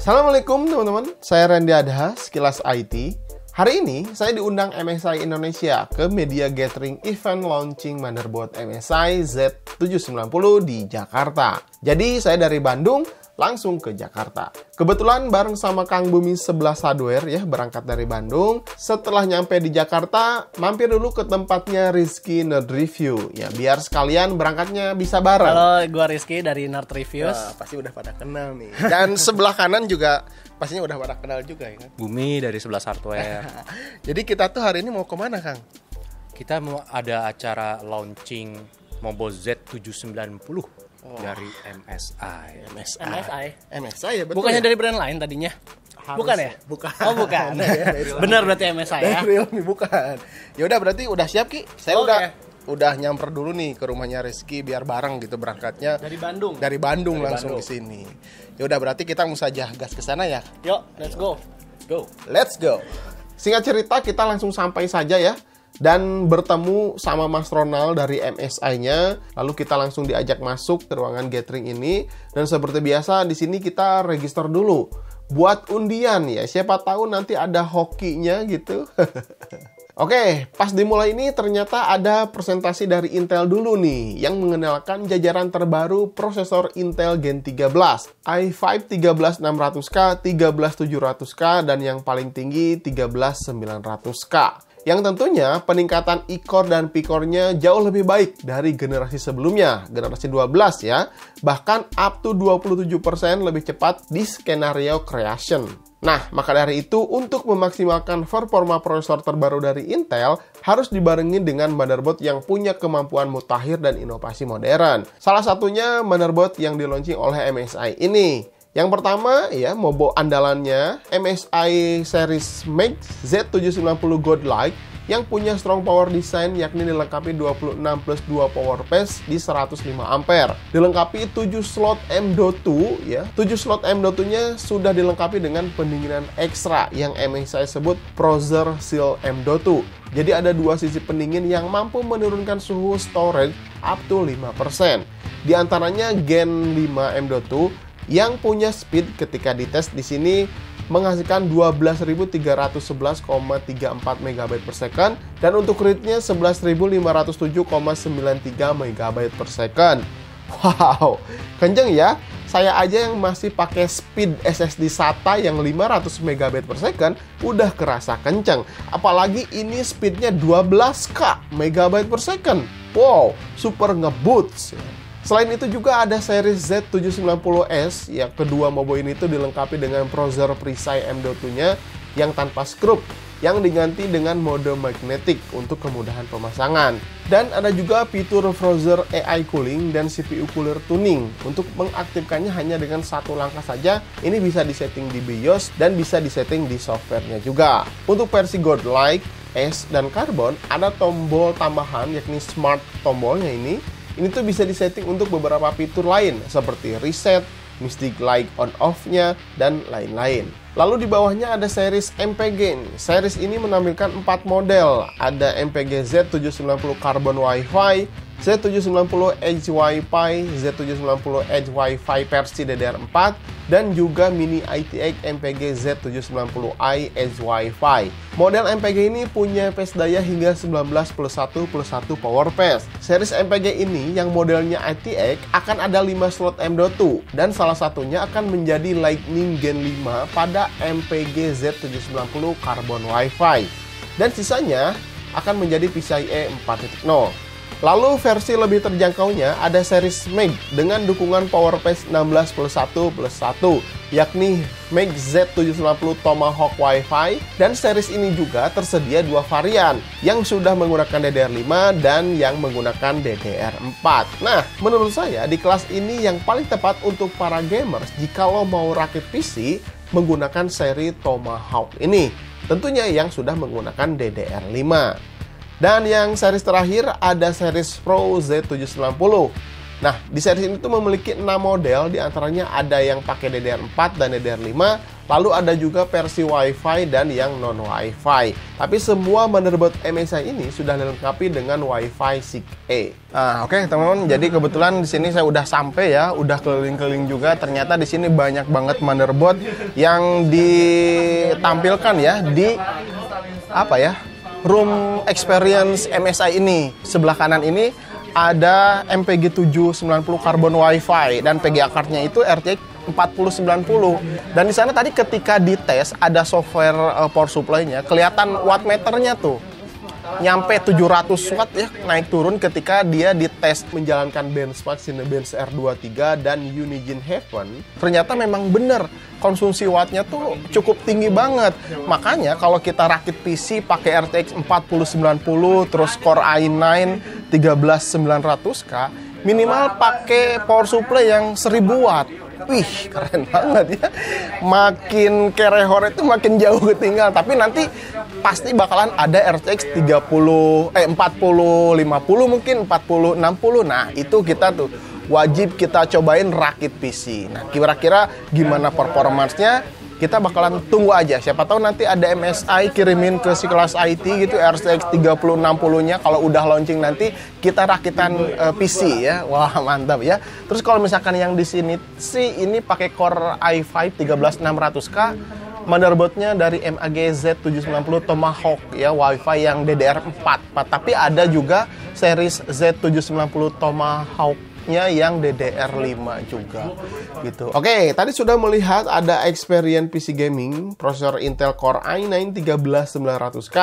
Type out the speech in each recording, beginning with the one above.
Assalamualaikum teman-teman, saya Randy Adha, Sekilas IT. Hari ini saya diundang MSI Indonesia ke Media Gathering Event Launching Motherboard MSI Z790 di Jakarta. Jadi saya dari Bandung langsung ke Jakarta. Kebetulan bareng sama Kang Bumi 11 Hardware ya, berangkat dari Bandung. Setelah nyampe di Jakarta, mampir dulu ke tempatnya Rizky Nerd Review. Ya, biar sekalian berangkatnya bisa bareng. Halo, gua Rizky dari Nerd Reviews. Pasti udah pada kenal nih. Dan sebelah kanan juga pastinya udah pada kenal juga ya kan? Bumi dari 11 Hardware. Jadi kita tuh hari ini mau kemana, Kang? Kita mau ada acara launching Mobo Z790 dari MSI. MSI ya, betul. Bukannya ya? dari brand lain tadinya? Bukan ya? Bukan. Oh, bukan. Benar berarti MSI ya. Dari Realme bukan. Ya udah berarti udah siap Ki. Saya Oke. udah nyamper dulu nih ke rumahnya Rizky biar bareng gitu berangkatnya. Dari Bandung. Dari Bandung langsung ke sini. Ya udah berarti kita mau saja gas ke sana ya. Yuk, let's go. Let's go. Singkat cerita kita langsung sampai saja ya. Dan bertemu sama Mas Ronald dari MSI-nya. Lalu kita langsung diajak masuk ke ruangan gathering ini. Dan seperti biasa di sini kita register dulu buat undian ya. Siapa tahu nanti ada hokinya gitu. Oke, pas dimulai ini ternyata ada presentasi dari Intel dulu nih yang mengenalkan jajaran terbaru prosesor Intel Gen 13, i5 13600K, 13700K, dan yang paling tinggi 13900K. Yang tentunya peningkatan e-core dan p-core-nya jauh lebih baik dari generasi sebelumnya, generasi 12 ya, bahkan up to 27% lebih cepat di skenario creation. Nah, maka dari itu untuk memaksimalkan performa prosesor terbaru dari Intel harus dibarengi dengan motherboard yang punya kemampuan mutakhir dan inovasi modern. Salah satunya motherboard yang di-launching oleh MSI ini. Yang pertama ya, mobo andalannya MSI series Max Z790 Godlike yang punya strong power design yakni dilengkapi 26 plus 2 power pass di 105 ampere. Dilengkapi 7 slot M.2 ya. 7 slot M.2-nya sudah dilengkapi dengan pendinginan ekstra yang MSI sebut Prozor Seal M.2. Jadi ada dua sisi pendingin yang mampu menurunkan suhu storage up to 5%. Di antaranya Gen 5 M.2 yang punya speed ketika dites di sini menghasilkan 12.311,34 MB per second dan untuk read-nya 11.507,93 MB per second. Wow, kenceng ya. Saya aja yang masih pakai speed SSD SATA yang 500 MB per second udah kerasa kenceng. Apalagi ini speednya 12K MB per second. Wow, super ngeboots. Selain itu juga ada series Z790S yang kedua mobo ini tuh dilengkapi dengan Prozor Precise M.2-nya yang tanpa skrup yang diganti dengan mode magnetic untuk kemudahan pemasangan. Dan ada juga fitur Prozor AI Cooling dan CPU Cooler Tuning. Untuk mengaktifkannya hanya dengan satu langkah saja. Ini bisa disetting di BIOS dan bisa disetting di softwarenya juga. Untuk versi Godlike, S, dan Carbon ada tombol tambahan yakni Smart tombolnya ini. Ini tuh bisa disetting untuk beberapa fitur lain seperti reset, Mystic Light on-off-nya, dan lain-lain. Lalu di bawahnya ada series MPG. Series ini menampilkan 4 model. Ada MPG Z790 Carbon Wi-Fi, Z790 Edge Wi-Fi, Z790 Edge Wi-Fi versi DDR4, dan juga Mini ITX MPG Z790i Edge Wi-Fi. Model MPG ini punya pass daya hingga 19 plus 1 plus 1 power pass. Series MPG ini yang modelnya ITX akan ada 5 slot M.2 dan salah satunya akan menjadi Lightning Gen 5 pada MPG Z790 Carbon Wi-Fi. Dan sisanya akan menjadi PCIe 4.0. Lalu versi lebih terjangkaunya ada series Meg dengan dukungan power pass 16 plus 1 plus 1 yakni Meg Z790 Tomahawk Wi-Fi, dan series ini juga tersedia dua varian yang sudah menggunakan DDR5 dan yang menggunakan DDR4. Nah, menurut saya di kelas ini yang paling tepat untuk para gamers jikalau mau rakit PC menggunakan seri Tomahawk ini. Tentunya yang sudah menggunakan DDR5. Dan yang series terakhir ada series Pro Z790 Nah, di series ini tuh memiliki 6 model, diantaranya ada yang pakai DDR4 dan DDR5, lalu ada juga versi Wi-Fi dan yang non-Wi-Fi. Tapi semua motherboard MSI ini sudah dilengkapi dengan Wi-Fi 6E. Nah, oke teman-teman, jadi kebetulan di sini saya udah sampai ya, udah keliling-keliling juga. Ternyata di sini banyak banget motherboard yang ditampilkan ya di room experience MSI ini. Sebelah kanan ini ada MPG 790 Carbon Wi-Fi dan PGA card-nya itu RTX 4090. Dan di sana tadi ketika dites ada software power supply-nya, kelihatan watt meternya tuh nyampe 700 watt ya, naik turun ketika dia dites menjalankan benchmark Cinebench R23 dan Unigine Heaven. Ternyata memang bener konsumsi wattnya tuh cukup tinggi banget. Makanya kalau kita rakit PC pakai RTX 4090 terus Core i9 13900K, minimal pakai power supply yang 1000 watt. Wih, keren banget ya. Makin kerehor itu makin jauh ketinggal. Tapi nanti pasti bakalan ada RTX 4050 mungkin 4060. Nah, itu kita tuh wajib kita cobain rakit PC. Nah, kira-kira gimana performance-nya? Kita bakalan tunggu aja. Siapa tahu nanti ada MSI kirimin ke si kelas IT gitu RTX 3060-nya. Kalau udah launching nanti kita rakitan PC ya. Wah, mantap ya. Terus kalau misalkan yang di sini sih ini pakai Core i5 13600K. Motherboardnya dari MAG Z790 Tomahawk ya, Wi-Fi yang DDR4. Tapi ada juga series Z790 Tomahawk yang DDR5 juga gitu. Oke, tadi sudah melihat ada experience PC gaming prosesor Intel Core i9 13900K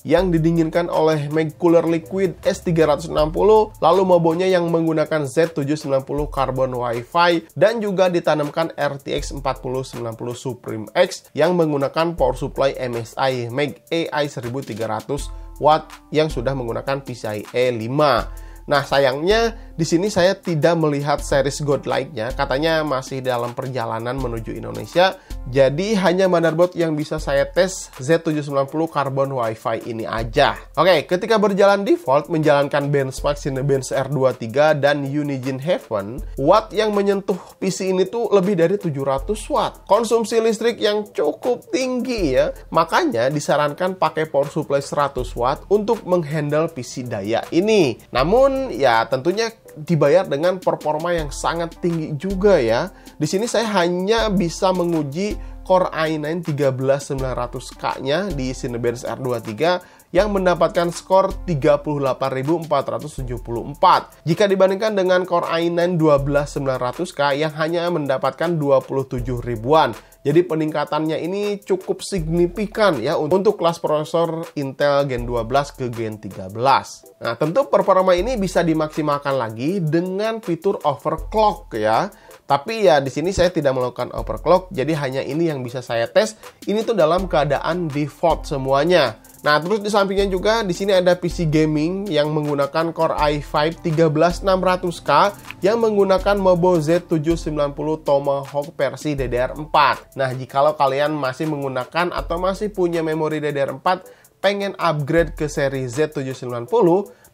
yang didinginkan oleh Meg Cooler Liquid S360, lalu mobonya yang menggunakan Z790 Carbon Wi-Fi dan juga ditanamkan RTX 4090 Supreme X yang menggunakan power supply MSI Meg AI 1300 watt yang sudah menggunakan PCIe 5. Nah, sayangnya di sini saya tidak melihat series Godlike-nya, katanya masih dalam perjalanan menuju Indonesia. Jadi hanya motherboard yang bisa saya tes Z790 Carbon Wi-Fi ini aja. Oke, ketika berjalan default menjalankan benchmark Cinebench R23 dan Unigine Heaven, watt yang menyentuh PC ini tuh lebih dari 700 watt. Konsumsi listrik yang cukup tinggi ya. Makanya disarankan pakai power supply 100 watt untuk menghandle PC daya ini. Namun ya tentunya dibayar dengan performa yang sangat tinggi juga ya. Di sini saya hanya bisa menguji Core i9 13900K-nya di Cinebench R23 yang mendapatkan skor 38.474. Jika dibandingkan dengan Core i9 12900K yang hanya mendapatkan 27 ribuan. Jadi peningkatannya ini cukup signifikan ya untuk kelas prosesor Intel Gen 12 ke Gen 13. Nah, tentu performa ini bisa dimaksimalkan lagi dengan fitur overclock ya. Tapi ya di sini saya tidak melakukan overclock, jadi hanya ini yang bisa saya tes. Ini tuh dalam keadaan default semuanya. Nah, terus di sampingnya juga di sini ada PC gaming yang menggunakan Core i5 13600K yang menggunakan Mobo Z790 Tomahawk versi DDR4. Nah, jikalau kalian masih menggunakan atau masih punya memori DDR4, pengen upgrade ke seri Z790,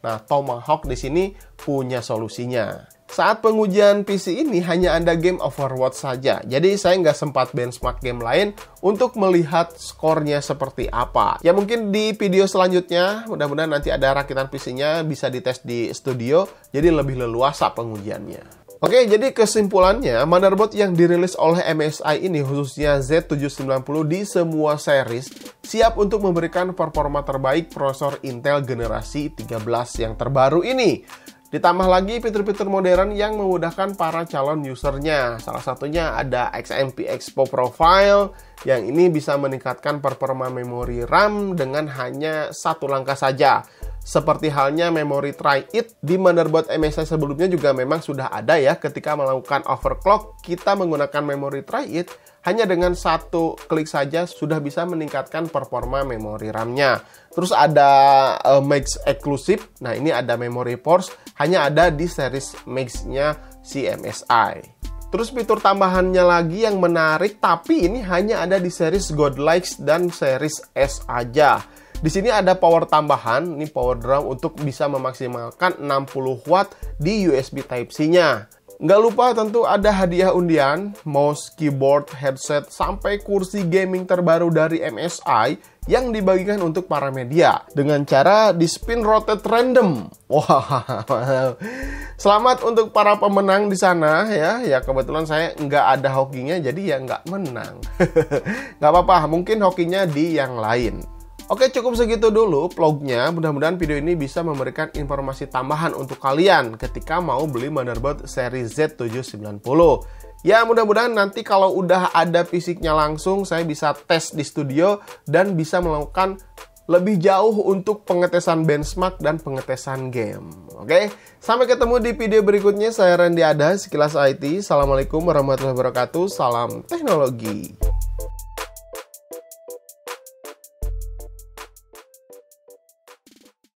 nah Tomahawk di sini punya solusinya. Saat pengujian PC ini hanya ada game Overwatch saja, jadi saya nggak sempat benchmark game lain untuk melihat skornya seperti apa. Ya mungkin di video selanjutnya, mudah-mudahan nanti ada rakitan PC-nya bisa dites di studio, jadi lebih leluasa pengujiannya. Oke, jadi kesimpulannya, motherboard yang dirilis oleh MSI ini khususnya Z790 di semua series siap untuk memberikan performa terbaik prosesor Intel generasi 13 yang terbaru ini. Ditambah lagi fitur-fitur modern yang memudahkan para calon usernya. Salah satunya ada XMP Expo Profile yang ini bisa meningkatkan performa memori RAM dengan hanya satu langkah saja. Seperti halnya memori Tri-It di motherboard MSI sebelumnya juga memang sudah ada ya. Ketika melakukan overclock, kita menggunakan memori Tri-It hanya dengan satu klik saja sudah bisa meningkatkan performa memori RAM-nya. Terus ada Max Exclusive. Nah, ini ada memory force hanya ada di series Max-nya si MSI. Terus fitur tambahannya lagi yang menarik, tapi ini hanya ada di series Godlike dan series S aja. Di sini ada power tambahan, ini power drum untuk bisa memaksimalkan 60 watt di USB Type-C-nya. Nggak lupa tentu ada hadiah undian, mouse, keyboard, headset, sampai kursi gaming terbaru dari MSI yang dibagikan untuk para media dengan cara di spin rotate random. Wah, selamat untuk para pemenang di sana ya. Ya kebetulan saya nggak ada hokinya jadi ya nggak menang. Nggak apa-apa, mungkin hokinya di yang lain. Oke, cukup segitu dulu vlognya. Mudah-mudahan video ini bisa memberikan informasi tambahan untuk kalian ketika mau beli motherboard seri Z790. Ya, mudah-mudahan nanti kalau udah ada fisiknya langsung, saya bisa tes di studio dan bisa melakukan lebih jauh untuk pengetesan benchmark dan pengetesan game. Oke, sampai ketemu di video berikutnya. Saya Randy Ada, Sekilas IT. Assalamualaikum warahmatullahi wabarakatuh. Salam teknologi.